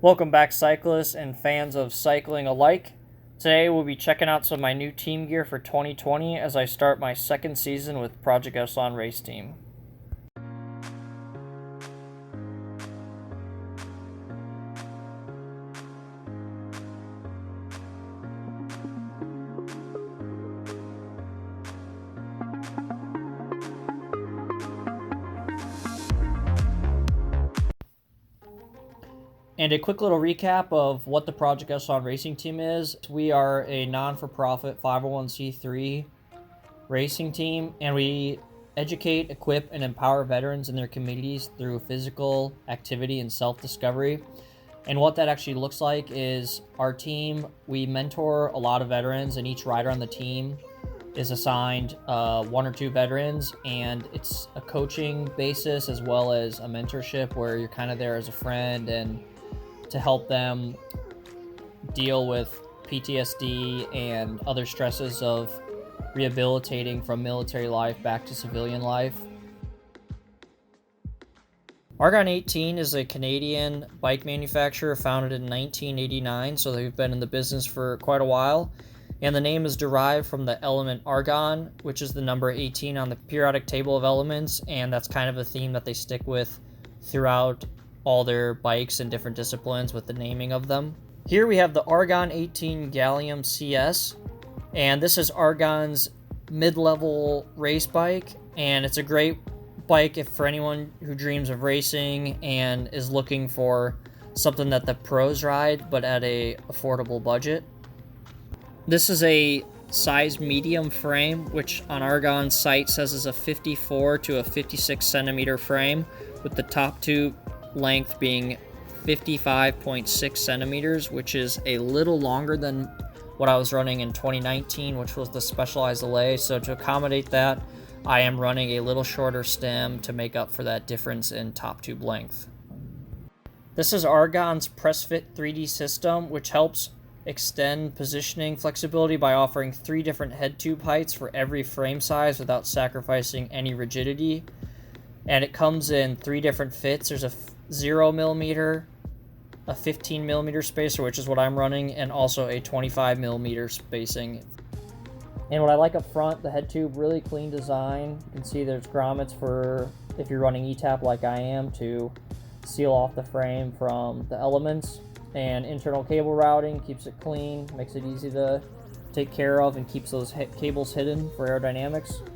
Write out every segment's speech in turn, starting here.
Welcome back, cyclists and fans of cycling alike. Today we'll be checking out some of my new team gear for 2020 as I start my second season with Project Echelon race team. And a quick little recap of what the Project Echelon racing team is. We are a non-for-profit 501c3 racing team, and we educate, equip, and empower veterans in their communities through physical activity and self-discovery. And what that actually looks like is our team, we mentor a lot of veterans, and each rider on the team is assigned one or two veterans, and it's a coaching basis as well as a mentorship where you're kind of there as a friend and to help them deal with PTSD and other stresses of rehabilitating from military life back to civilian life. Argon 18 is a Canadian bike manufacturer founded in 1989, so they've been in the business for quite a while. And the name is derived from the element argon, which is the number 18 on the periodic table of elements, and that's kind of a theme that they stick with throughout all their bikes in different disciplines with the naming of them. Here we have the Argon 18 Gallium CS, and this is Argon's mid-level race bike, and it's a great bike for anyone who dreams of racing and is looking for something that the pros ride but at a affordable budget. This is a size medium frame, which on Argon's site says is a 54 to a 56 centimeter frame, with the top tube length being 55.6 centimeters, which is a little longer than what I was running in 2019, which was the Specialized Allay. So to accommodate that, I am running a little shorter stem to make up for that difference in top tube length. This is Argon's Press Fit 3D system, which helps extend positioning flexibility by offering 3 different head tube heights for every frame size without sacrificing any rigidity. And it comes in 3 different fits. There's a 0 millimeter, a 15 millimeter spacer, which is what I'm running, and also a 25 millimeter spacing. And what I like up front, the head tube, really clean design. You can see there's grommets for, if you're running Etap like I am, to seal off the frame from the elements. And internal cable routing keeps it clean, makes it easy to take care of, and keeps those cables hidden for aerodynamics.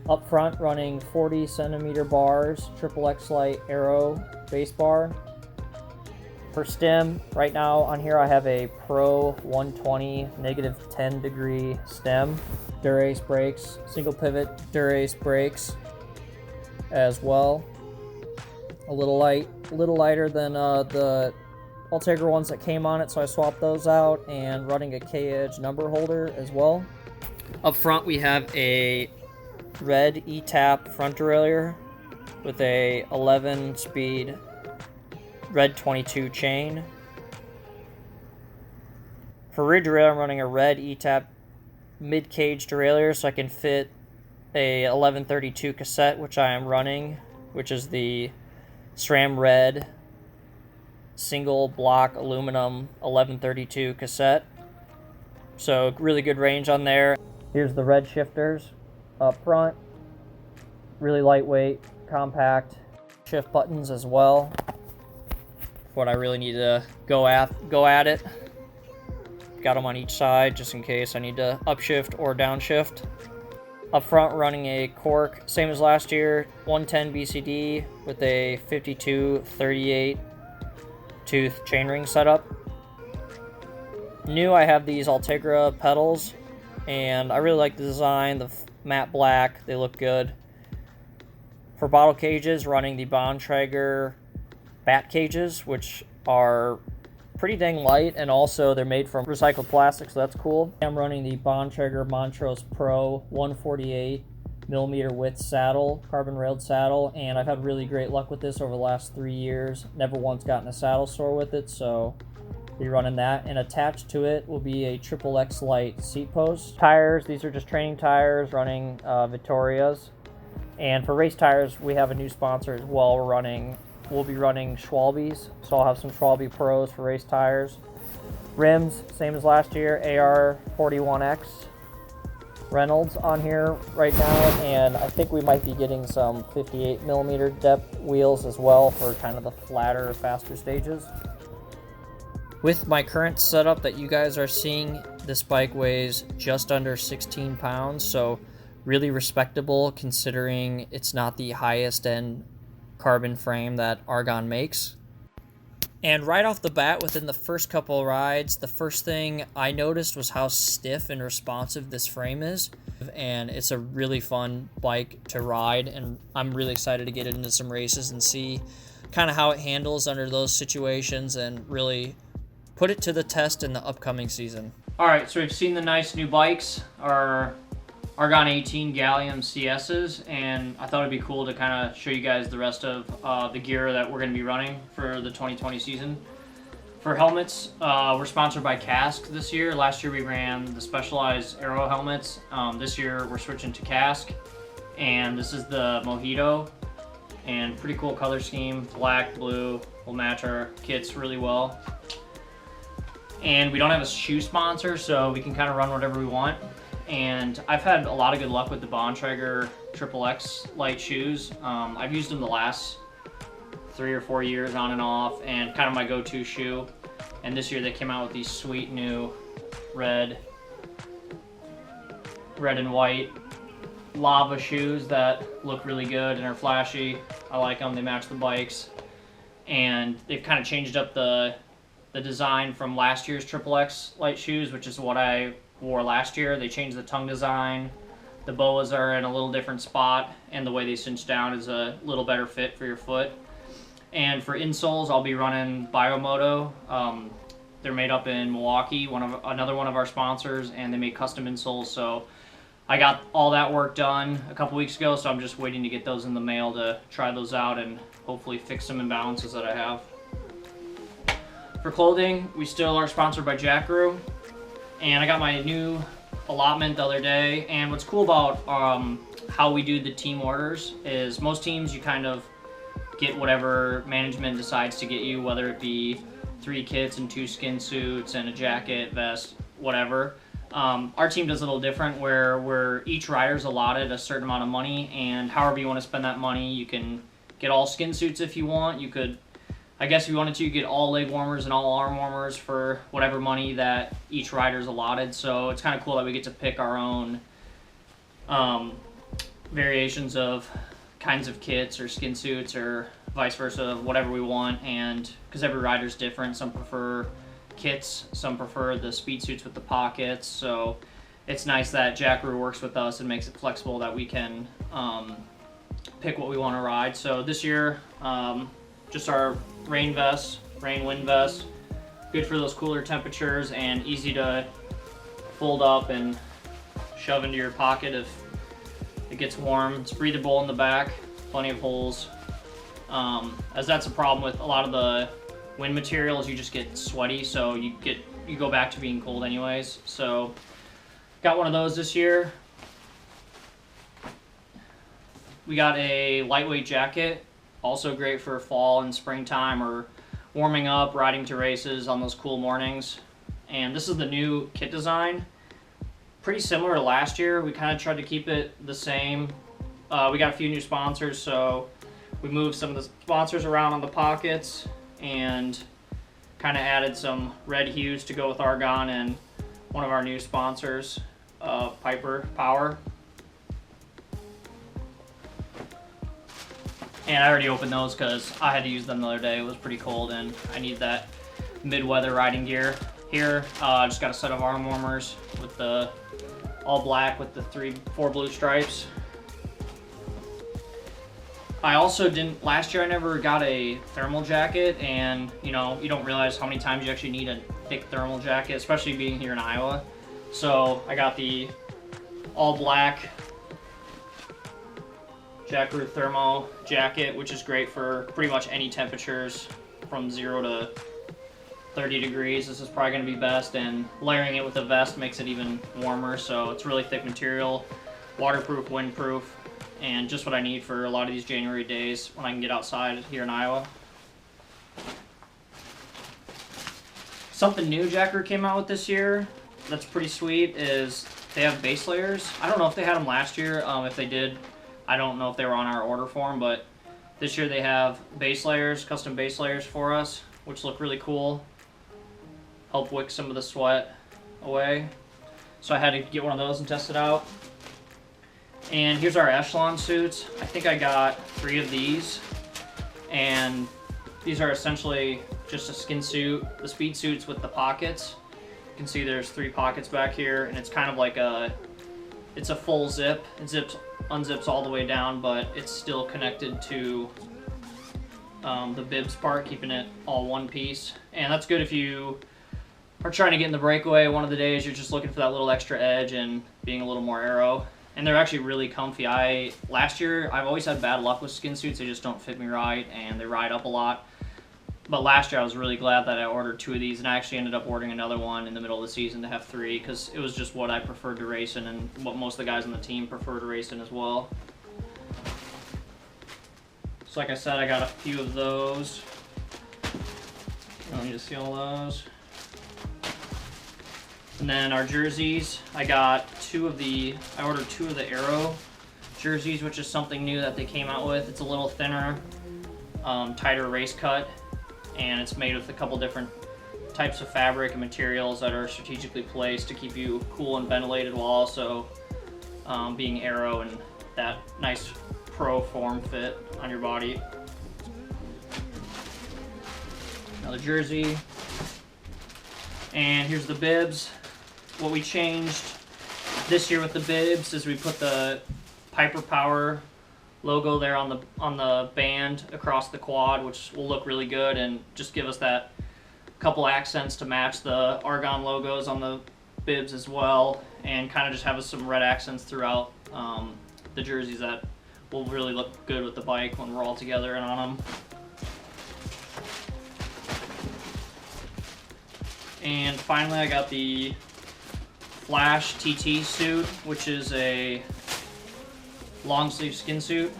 Up front, running 40 centimeter bars, XXX Light Aero base bar. For stem, right now on here I have a Pro 120 negative 10 degree stem. Dura-Ace brakes, single pivot Dura-Ace brakes as well. A little lighter than the Ultegra ones that came on it, so I swapped those out, and running a K-edge number holder as well. Up front we have a red Etap front derailleur with a 11 speed red 22 chain. For rear derailleur, I'm running a red Etap mid cage derailleur, so I can fit a 1132 cassette, which I am running, which is the Sram red single block aluminum 1132 cassette. So really good range on there. Here's the red shifters up front, really lightweight, compact. Shift buttons as well. What I really need to go at it. Got them on each side just in case I need to upshift or downshift. Up front, running a Quarq, same as last year, 110 BCD with a 52-38 tooth chainring setup. New, I have these Ultegra pedals, and I really like the design, the matte black, they look good. For bottle cages, running the Bontrager bat cages, which are pretty dang light, and also they're made from recycled plastic, so that's cool. I'm running the Bontrager Montrose Pro 148 millimeter width saddle, carbon railed saddle, and I've had really great luck with this over the last 3 years. Never once gotten a saddle sore with it, so be running that. And attached to it will be a XXX Light seat post. Tires, these are just training tires, running Vittorias. And for race tires, we have a new sponsor as well. We're running we'll be running Schwalbe's, so I'll have some Schwalbe Pros for race tires. Rims, same as last year, AR41X Reynolds on here right now, and I think we might be getting some 58mm depth wheels as well for kind of the flatter, faster stages. With my current setup that you guys are seeing, this bike weighs just under 16 pounds, so really respectable considering it's not the highest end carbon frame that Argon makes. And right off the bat, within the first couple of rides, the first thing I noticed was how stiff and responsive this frame is. And it's a really fun bike to ride, and I'm really excited to get it into some races and see kind of how it handles under those situations and really put it to the test in the upcoming season. All right, so we've seen the nice new bikes, our Argon 18 Gallium CSs, and I thought it'd be cool to kind of show you guys the rest of the gear that we're going to be running for the 2020 season. For helmets, we're sponsored by Calipers this year. Last year we ran the specialized Aero helmets. This year we're switching to Calipers, and this is the Mojito, and pretty cool color scheme. Black, blue, will match our kits really well. And we don't have a shoe sponsor, so we can kind of run whatever we want. And I've had a lot of good luck with the Bontrager XXX light shoes. I've used them the last 3 or 4 years on and off, and kind of my go-to shoe. And this year they came out with these sweet new red and white lava shoes that look really good and are flashy. I like them, they match the bikes. And they've kind of changed up the design from last year's XXX light shoes, which is what I wore last year. They changed the tongue design. The boas are in a little different spot, and the way they cinch down is a little better fit for your foot. And for insoles, I'll be running Biomoto. They're made up in Milwaukee, another one of our sponsors, and they make custom insoles. So I got all that work done a couple weeks ago, so I'm just waiting to get those in the mail to try those out and hopefully fix some imbalances that I have. For clothing, we still are sponsored by Jakroo. And I got my new allotment the other day, and what's cool about how we do the team orders is most teams you kind of get whatever management decides to get you, whether it be 3 kits and 2 skin suits and a jacket, vest, whatever. Our team does a little different where each rider's allotted a certain amount of money, and however you want to spend that money, you can get all skin suits if you want. You could, I guess if you wanted to, you get all leg warmers and all arm warmers for whatever money that each rider's allotted. So it's kind of cool that we get to pick our own variations of kinds of kits or skin suits or vice versa, whatever we want. And because every rider's different, some prefer kits, some prefer the speed suits with the pockets. So it's nice that Jakroo works with us and makes it flexible that we can pick what we want to ride. So this year, just our rain wind vest, good for those cooler temperatures and easy to fold up and shove into your pocket if it gets warm. It's breathable in the back, plenty of holes. As that's a problem with a lot of the wind materials, you just get sweaty, so you go back to being cold anyways. So got one of those this year. We got a lightweight jacket, also great for fall and springtime or warming up, riding to races on those cool mornings. And this is the new kit design. Pretty similar to last year. We kind of tried to keep it the same. We got a few new sponsors, so we moved some of the sponsors around on the pockets and kind of added some red hues to go with Argon and one of our new sponsors, Piper Power. And I already opened those because I had to use them the other day. It was pretty cold and I need that mid-weather riding gear. Here, I just got a set of arm warmers with the all black with the 4 blue stripes. I also didn't, last year I never got a thermal jacket, and you know, you don't realize how many times you actually need a thick thermal jacket, especially being here in Iowa. So I got the all black Jakroo thermo jacket, which is great for pretty much any temperatures from 0 to 30 degrees. This is probably going to be best, and layering it with a vest makes it even warmer. So it's really thick material, waterproof, windproof, and just what I need for a lot of these January days when I can get outside here in Iowa. Something new Jakroo came out with this year that's pretty sweet is they have base layers. I don't know if they had them last year. If they did, I don't know if they were on our order form, but this year they have base layers, custom base layers for us, which look really cool. Help wick some of the sweat away. So I had to get one of those and test it out. And here's our Echelon suits. I think I got 3 of these. And these are essentially just a skin suit, the speed suits with the pockets. You can see there's 3 pockets back here, and it's kind of like it's a full zip. It unzips all the way down, but it's still connected to the bibs part, keeping it all one piece. And that's good if you are trying to get in the breakaway one of the days you're just looking for that little extra edge and being a little more aero. And they're actually really comfy. Last year, I've always had bad luck with skin suits. They just don't fit me right, and they ride up a lot. But last year, I was really glad that I ordered 2 of these, and I actually ended up ordering another one in the middle of the season to have 3, because it was just what I preferred to race in and what most of the guys on the team prefer to race in as well. So like I said, I got a few of those. You don't need to see all those. And then our jerseys, I ordered 2 of the Aero jerseys, which is something new that they came out with. It's a little thinner, tighter race cut, and it's made with a couple different types of fabric and materials that are strategically placed to keep you cool and ventilated while also being Aero and that nice pro form fit on your body. Another jersey. And here's the bibs. What we changed this year with the bibs is we put the Piper Power logo there on the band across the quad, which will look really good and just give us that couple accents to match the Argon logos on the bibs as well, and kind of just have us some red accents throughout the jerseys that will really look good with the bike when we're all together and on them. And finally, I got the Flash TT suit, which is a long sleeve skin suit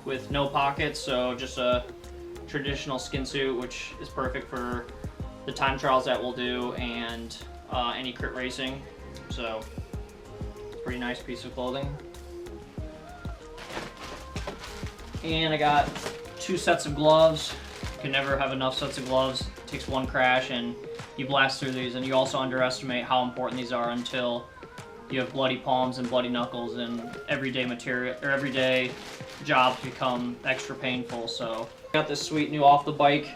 with no pockets, so just a traditional skin suit, which is perfect for the time trials that we'll do and any crit racing. So, pretty nice piece of clothing. And I got 2 sets of gloves. You can never have enough sets of gloves. It takes 1 crash and you blast through these, and you also underestimate how important these are until you have bloody palms and bloody knuckles, and everyday material or everyday jobs become extra painful. So I got this sweet new off the bike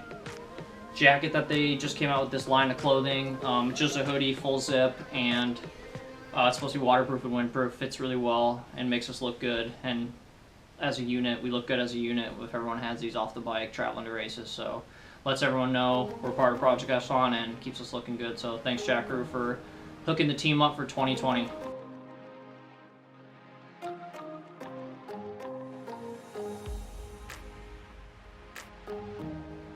jacket that they just came out with, this line of clothing. It's just a hoodie, full zip, and it's supposed to be waterproof and windproof. Fits really well and makes us look good. And as a unit, we look good as a unit if everyone has these off the bike traveling to races. So lets everyone know we're part of Project Echelon and keeps us looking good. So thanks, Jakroo, for hooking the team up for 2020.